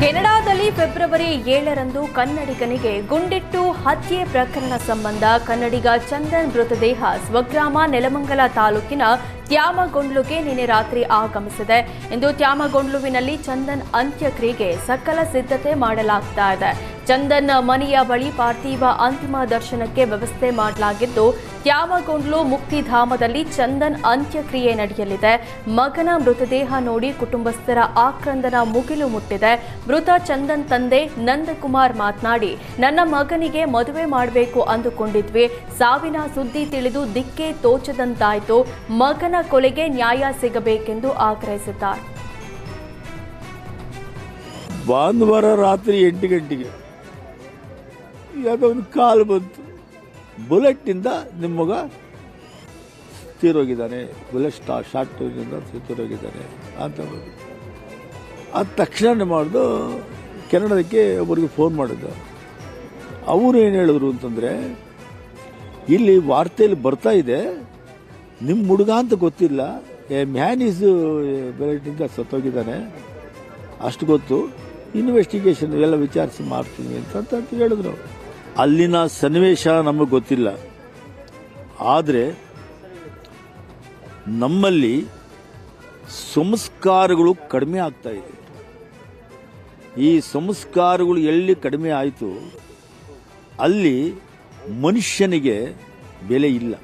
ಕೆನಡಾದಲ್ಲಿ February 7ರಂದು ಕನ್ನಡಿಗನಿಗೆ ಗುಂಡಿಟ್ಟು ಹತ್ಯೆ ಪ್ರಕರಣ ಸಂಬಂಧ ಕನ್ನಡಿಗ ಚಂದನ್ ಮೃತದೇಹ ಸ್ವಗ್ರಾಮ ನೆಲಮಂಗಲ ತಾಲೂಕಿನ ತ್ಯಾಮಗೊಂಡ್ಲುಗೆ ನಿನ್ನೆ ರಾತ್ರಿ ಆಗಮಿಸಿದೆ. ಇಂದು ತ್ಯಾಮಗೊಂಡ್ಲುವಿನಲ್ಲಿ ಚಂದನ್ ಅಂತ್ಯಕ್ರಿಯೆಗೆ ಸಕಲ ಸಿದ್ಧತೆ ಮಾಡಲಾಗ್ತಾ ಇದೆ. ಚಂದನ್ ಮನೆಯ ಬಳಿ ಪಾರ್ಥಿವ ಅಂತಿಮ ದರ್ಶನಕ್ಕೆ ವ್ಯವಸ್ಥೆ ಮಾಡಲಾಗಿದ್ದು, ತ್ಯಾಮಗೊಂಡ್ಲು ಮುಕ್ತಿಧಾಮದಲ್ಲಿ ಚಂದನ್ ಅಂತ್ಯಕ್ರಿಯೆ ನಡೆಯಲಿದೆ. ಮಗನ ಮೃತದೇಹ ನೋಡಿ ಕುಟುಂಬಸ್ಥರ ಆಕ್ರಂದನ ಮುಗಿಲು ಮುಟ್ಟಿದೆ. ಮೃತ ಚಂದನ್ ತಂದೆ ನಂದಕುಮಾರ್ ಮಾತನಾಡಿ, ನನ್ನ ಮಗನಿಗೆ ಮದುವೆ ಮಾಡಬೇಕು ಅಂದುಕೊಂಡಿದ್ವಿ. ಸಾವಿನ ಸುದ್ದಿ ತಿಳಿದು ದಿಕ್ಕೇ ತೋಚದಂತಾಯಿತು. ಮಗನ ಕೊಲೆಗೆ ನ್ಯಾಯ ಸಿಗಬೇಕೆಂದು ಆಗ್ರಹಿಸಿದ್ದಾರೆ. ಭಾನುವಾರ ರಾತ್ರಿ 8 ಗಂಟೆಗೆ ಯಾವುದೋ ಒಂದು ಕಾಲ್ ಬಂತು, ಬುಲೆಟ್ನಿಂದ ನಿಮ್ಮ ಮಗ ತೀರೋಗಿದ್ದಾನೆ, ಬುಲೆಟ್ ಶಾರ್ಟ್ ತೀರೋಗಿದ್ದಾನೆ ಅಂತ ಬಂದು ಅದು ತಕ್ಷಣ ಮಾಡಿದು ಕೆನಡಾದಕ್ಕೆ ಒಬ್ಬರಿಗೆ ಫೋನ್ ಮಾಡಿದ್ದು. ಅವರು ಏನು ಹೇಳಿದ್ರು ಅಂತಂದರೆ, ಇಲ್ಲಿ ವಾರ್ತೆಯಲ್ಲಿ ಬರ್ತಾ ಇದೆ, ನಿಮ್ಮ ಹುಡುಗ ಅಂತ ಗೊತ್ತಿಲ್ಲ, ಮ್ಯಾನ್ ಈಸ್ ಬುಲೆಟ್ನಿಂದ ಸತ್ತೋಗಿದ್ದಾನೆ, ಅಷ್ಟು ಗೊತ್ತು, ಇನ್ವೆಸ್ಟಿಗೇಷನ್ ಎಲ್ಲ ವಿಚಾರಿಸಿ ಮಾಡ್ತೀನಿ ಅಂತ ಹೇಳಿದ್ರು. ಅಲ್ಲಿನ ಸನ್ನಿವೇಶ ನಮಗೆ ಗೊತ್ತಿಲ್ಲ, ಆದರೆ ನಮ್ಮಲ್ಲಿ ಸಂಸ್ಕಾರಗಳು ಕಡಿಮೆ ಆಗ್ತಾ ಇದೆ. ಈ ಸಂಸ್ಕಾರಗಳು ಎಲ್ಲಿ ಕಡಿಮೆ ಆಯಿತು ಅಲ್ಲಿ ಮನುಷ್ಯನಿಗೆ ಬೆಲೆ ಇಲ್ಲ.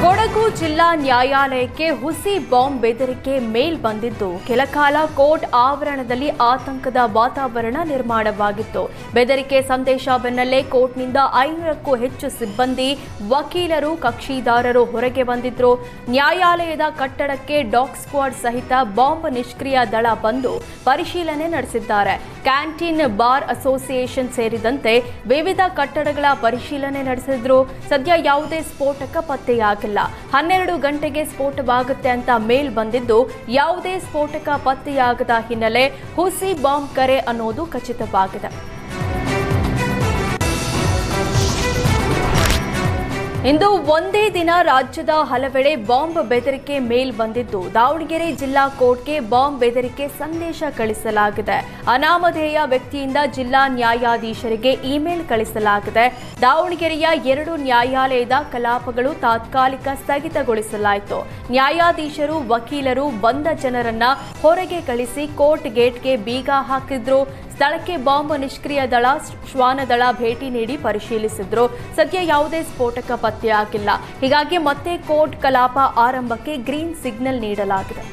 ಕೊಡಗು ಜಿಲ್ಲಾ ನ್ಯಾಯಾಲಯಕ್ಕೆ ಹುಸಿ ಬಾಂಬ್ ಬೆದರಿಕೆ ಮೇಲ್ ಬಂದಿದ್ದು, ಕೆಲಕಾಲ ಕೋರ್ಟ್ ಆವರಣದಲ್ಲಿ ಆತಂಕದ ವಾತಾವರಣ ನಿರ್ಮಾಣವಾಗಿತ್ತು. ಬೆದರಿಕೆ ಸಂದೇಶ ಬೆನ್ನಲ್ಲೇ ಕೋರ್ಟ್ನಿಂದ 500ಕ್ಕೂ ಹೆಚ್ಚು ಸಿಬ್ಬಂದಿ, ವಕೀಲರು, ಕಕ್ಷಿದಾರರು ಹೊರಗೆ ಬಂದಿದ್ರು. ನ್ಯಾಯಾಲಯದ ಕಟ್ಟಡಕ್ಕೆ ಡಾಗ್ ಸ್ಕ್ವಾಡ್ ಸಹಿತ ಬಾಂಬ್ ನಿಷ್ಕ್ರಿಯ ದಳ ಬಂದು ಪರಿಶೀಲನೆ ನಡೆಸಿದ್ದಾರೆ. ಕ್ಯಾಂಟೀನ್, ಬಾರ್ ಅಸೋಸಿಯೇಷನ್ ಸೇರಿದಂತೆ ವಿವಿಧ ಕಟ್ಟಡಗಳ ಪರಿಶೀಲನೆ ನಡೆಸಿದ್ರು. ಸದ್ಯ ಯಾವುದೇ ಸ್ಫೋಟಕ ಪತ್ತೆಯಾಗಿಲ್ಲ. 12 ಗಂಟೆಗೆ ಸ್ಫೋಟವಾಗುತ್ತೆ ಅಂತ ಮೇಲ್ ಬಂದಿದ್ದು, ಯಾವುದೇ ಸ್ಫೋಟಕ ಪತ್ತೆಯಾಗದ ಹಿನ್ನೆಲೆ ಹುಸಿ ಬಾಂಬ್ ಕರೆ ಅನ್ನೋದು ಖಚಿತವಾಗಿದೆ. ಇಂದು ಒಂದೇ ದಿನ ರಾಜ್ಯದ ಹಲವೆಡೆ ಬಾಂಬ್ ಬೆದರಿಕೆ ಮೇಲ್ ಬಂದಿದ್ದು, ದಾವಣಗೆರೆ ಜಿಲ್ಲಾ ಕೋರ್ಟ್ಗೆ ಬಾಂಬ್ ಬೆದರಿಕೆ ಸಂದೇಶ ಕಳಿಸಲಾಗಿದೆ. ಅನಾಮಧೇಯ ವ್ಯಕ್ತಿಯಿಂದ ಜಿಲ್ಲಾ ನ್ಯಾಯಾಧೀಶರಿಗೆ ಇಮೇಲ್ ಕಳಿಸಲಾಗಿದೆ. ದಾವಣಗೆರೆಯ 2 ನ್ಯಾಯಾಲಯದ ಕಲಾಪಗಳು ತಾತ್ಕಾಲಿಕ ಸ್ಥಗಿತಗೊಳಿಸಲಾಯಿತು. ನ್ಯಾಯಾಧೀಶರು, ವಕೀಲರು ಬಂದ ಜನರನ್ನ ಹೊರಗೆ ಕಳಿಸಿ ಕೋರ್ಟ್ ಗೇಟ್ಗೆ ಬೀಗ ಹಾಕಿದ್ರು. ಸ್ಥಳಕ್ಕೆ ಬಾಂಬ್ ನಿಷ್ಕ್ರಿಯ ದಳ, ಶ್ವಾನದಳ ಭೇಟಿ ನೀಡಿ ಪರಿಶೀಲಿಸಿದ್ರು. ಸದ್ಯ ಯಾವುದೇ ಸ್ಫೋಟಕ ಪತ್ತೆಯಾಗಿಲ್ಲ. ಹೀಗಾಗಿ ಮತ್ತೆ ಕೋರ್ಟ್ ಕಲಾಪ ಆರಂಭಕ್ಕೆ ಗ್ರೀನ್ ಸಿಗ್ನಲ್ ನೀಡಲಾಗಿದೆ.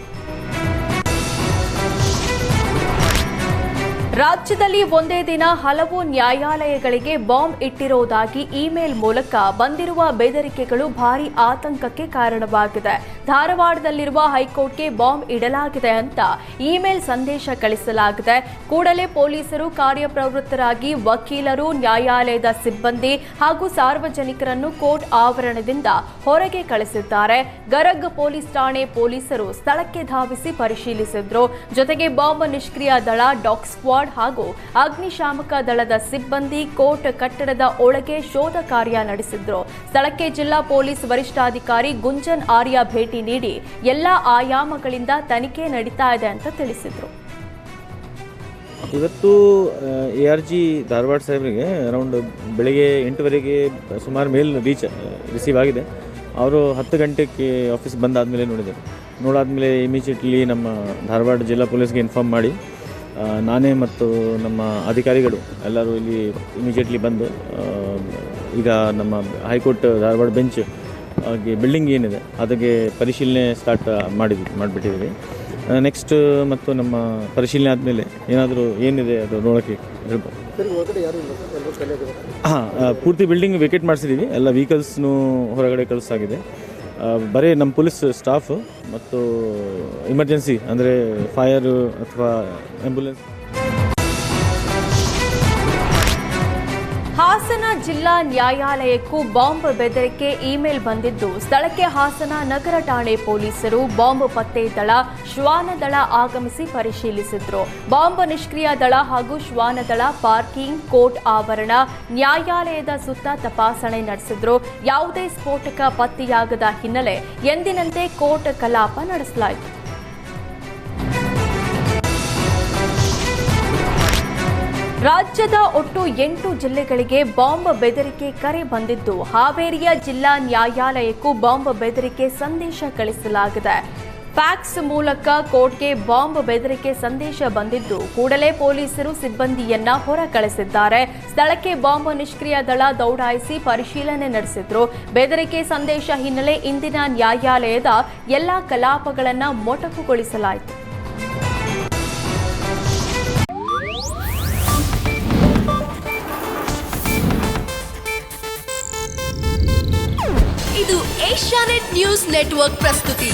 ರಾಜ್ಯದಲ್ಲಿ ಒಂದೇ ದಿನ ಹಲವು ನ್ಯಾಯಾಲಯಗಳಿಗೆ ಬಾಂಬ್ ಇಟ್ಟಿರುವುದಾಗಿ ಇಮೇಲ್ ಮೂಲಕ ಬಂದಿರುವ ಬೆದರಿಕೆಗಳು ಭಾರೀ ಆತಂಕಕ್ಕೆ ಕಾರಣವಾಗಿದೆ. ಧಾರವಾಡದಲ್ಲಿರುವ ಹೈಕೋರ್ಟ್ಗೆ ಬಾಂಬ್ ಇಡಲಾಗಿದೆ ಅಂತ ಇಮೇಲ್ ಸಂದೇಶ ಕಳಿಸಲಾಗಿದೆ. ಕೂಡಲೇ ಪೊಲೀಸರು ಕಾರ್ಯಪ್ರವೃತ್ತರಾಗಿ ವಕೀಲರು, ನ್ಯಾಯಾಲಯದ ಸಿಬ್ಬಂದಿ ಹಾಗೂ ಸಾರ್ವಜನಿಕರನ್ನು ಕೋರ್ಟ್ ಆವರಣದಿಂದ ಹೊರಗೆ ಕಳಿಸಿದ್ದಾರೆ. ಗರಗ್ ಪೊಲೀಸ್ ಠಾಣೆ ಪೊಲೀಸರು ಸ್ಥಳಕ್ಕೆ ಧಾವಿಸಿ ಪರಿಶೀಲಿಸಿದ್ರು. ಜೊತೆಗೆ ಬಾಂಬ್ ನಿಷ್ಕ್ರಿಯ ದಳ, ಡಾಗ್ ಸ್ಕ್ವಾಡ್ ಹಾಗೂ ಅಗ್ನಿಶಾಮಕ ದಳದ ಸಿಬ್ಬಂದಿ ಕೋರ್ಟ್ ಕಟ್ಟಡದ ಒಳಗೆ ಶೋಧ ಕಾರ್ಯ ನಡೆಸಿದ್ರು. ಸ್ಥಳಕ್ಕೆ ಜಿಲ್ಲಾ ಪೊಲೀಸ್ ವರಿಷ್ಠಾಧಿಕಾರಿ ಗುಂಜನ್ ಆರ್ಯ ಭೇಟಿ ನೀಡಿ ಎಲ್ಲಾ ಆಯಾಮಗಳಿಂದ ತನಿಖೆ ನಡೀತಾ ಇದೆ ಅಂತ ತಿಳಿಸಿದ್ರು. ಇವತ್ತು ARG ಧಾರವಾಡ ಸಾಹೇಬರಿಗೆ ಅರೌಂಡ್ ಬೆಳಗ್ಗೆ 8 ಸುಮಾರು ಮೇಲ್ ರಿಸೀವ್ ಆಗಿದೆ. ಅವರು 10 ಗಂಟೆಗೆ ಆಫೀಸ್ ಬಂದಾದಮೇಲೆ ನೋಡಾದ್ಮೇಲೆ ಇಮಿಡಿಯೇಟ್ಲಿ ನಮ್ಮ ಧಾರವಾಡ ಜಿಲ್ಲಾ ಪೊಲೀಸ್ಗೆ ಇನ್ಫಾರ್ಮ್ ಮಾಡಿ ನಾನೇ ಮತ್ತು ನಮ್ಮ ಅಧಿಕಾರಿಗಳು ಎಲ್ಲರೂ ಇಲ್ಲಿ ಇಮಿಡಿಯೇಟ್ಲಿ ಬಂದು ಈಗ ನಮ್ಮ ಹೈಕೋರ್ಟ್ ಧಾರವಾಡ ಬೆಂಚ್ ಬಿಲ್ಡಿಂಗ್ ಏನಿದೆ ಅದಕ್ಕೆ ಪರಿಶೀಲನೆ ಸ್ಟಾರ್ಟ್ ಮಾಡಿಬಿಟ್ಟಿದ್ದೀವಿ. ನೆಕ್ಸ್ಟ್ ಮತ್ತು ನಮ್ಮ ಪರಿಶೀಲನೆ ಆದಮೇಲೆ ಏನಾದರೂ ಏನಿದೆ ಅದು ನೋಡೋಕ್ಕೆ ಹೇಳ್ಬೋದು. ಪೂರ್ತಿ ಬಿಲ್ಡಿಂಗ್ ವೇಕೇಟ್ ಮಾಡಿಸಿದ್ದೀವಿ. ಎಲ್ಲ ವೆಹಿಕಲ್ಸ್ನೂ ಹೊರಗಡೆ ಕಳಿಸಾಗಿದೆ. ಬರೀ ನಮ್ಮ ಪೊಲೀಸ್ ಸ್ಟಾಫ್ ಮತ್ತು ಎಮರ್ಜೆನ್ಸಿ ಅಂದರೆ ಫೈರ್ ಅಥವಾ ಆಂಬ್ಯುಲೆನ್ಸ್. ಹಾಸನ ಜಿಲ್ಲಾ ನ್ಯಾಯಾಲಯಕ್ಕೂ ಬಾಂಬ್ ಬೆದರಿಕೆ ಇಮೇಲ್ ಬಂದಿದ್ದು, ಸ್ಥಳಕ್ಕೆ ಹಾಸನ ನಗರ ಠಾಣೆ ಪೊಲೀಸರು, ಬಾಂಬ್ ಪತ್ತೆ ದಳ, ಶ್ವಾನದಳ ಆಗಮಿಸಿ ಪರಿಶೀಲಿಸಿದ್ರು. ಬಾಂಬ್ ನಿಷ್ಕ್ರಿಯ ದಳ ಹಾಗೂ ಶ್ವಾನದಳ ಪಾರ್ಕಿಂಗ್, ಕೋರ್ಟ್ ಆವರಣ, ನ್ಯಾಯಾಲಯದ ಸುತ್ತ ತಪಾಸಣೆ ನಡೆಸಿದ್ರು. ಯಾವುದೇ ಸ್ಫೋಟಕ ಪತ್ತೆಯಾಗದ ಹಿನ್ನೆಲೆ ಎಂದಿನಂತೆ ಕೋರ್ಟ್ ಕಲಾಪ ನಡೆಸಲಾಯಿತು. ರಾಜ್ಯದ ಒಟ್ಟು 8 ಜಿಲ್ಲೆಗಳಿಗೆ ಬಾಂಬ್ ಬೆದರಿಕೆ ಕರೆ ಬಂದಿದ್ದು, ಹಾವೇರಿಯ ಜಿಲ್ಲಾ ನ್ಯಾಯಾಲಯಕ್ಕೂ ಬಾಂಬ್ ಬೆದರಿಕೆ ಸಂದೇಶ ಕಳಿಸಲಾಗಿದೆ. ಫ್ಯಾಕ್ಸ್ ಮೂಲಕ ಕೋರ್ಟ್ಗೆ ಬಾಂಬ್ ಬೆದರಿಕೆ ಸಂದೇಶ ಬಂದಿದ್ದು, ಕೂಡಲೇ ಪೊಲೀಸರು ಸಿಬ್ಬಂದಿಯನ್ನ ಹೊರ ಕಳಿಸಿದ್ದಾರೆ. ಸ್ಥಳಕ್ಕೆ ಬಾಂಬ್ ನಿಷ್ಕ್ರಿಯ ದಳ ದೌಡಾಯಿಸಿ ಪರಿಶೀಲನೆ ನಡೆಸಿದ್ರು. ಬೆದರಿಕೆ ಸಂದೇಶ ಹಿನ್ನೆಲೆ ಇಂದಿನ ನ್ಯಾಯಾಲಯದ ಎಲ್ಲಾ ಕಲಾಪಗಳನ್ನು ಮೊಟಕುಗೊಳಿಸಲಾಯಿತು. ಇದು ಏಷ್ಯಾನೆಟ್ ನ್ಯೂಸ್ ನೆಟ್ವರ್ಕ್ ಪ್ರಸ್ತುತಿ.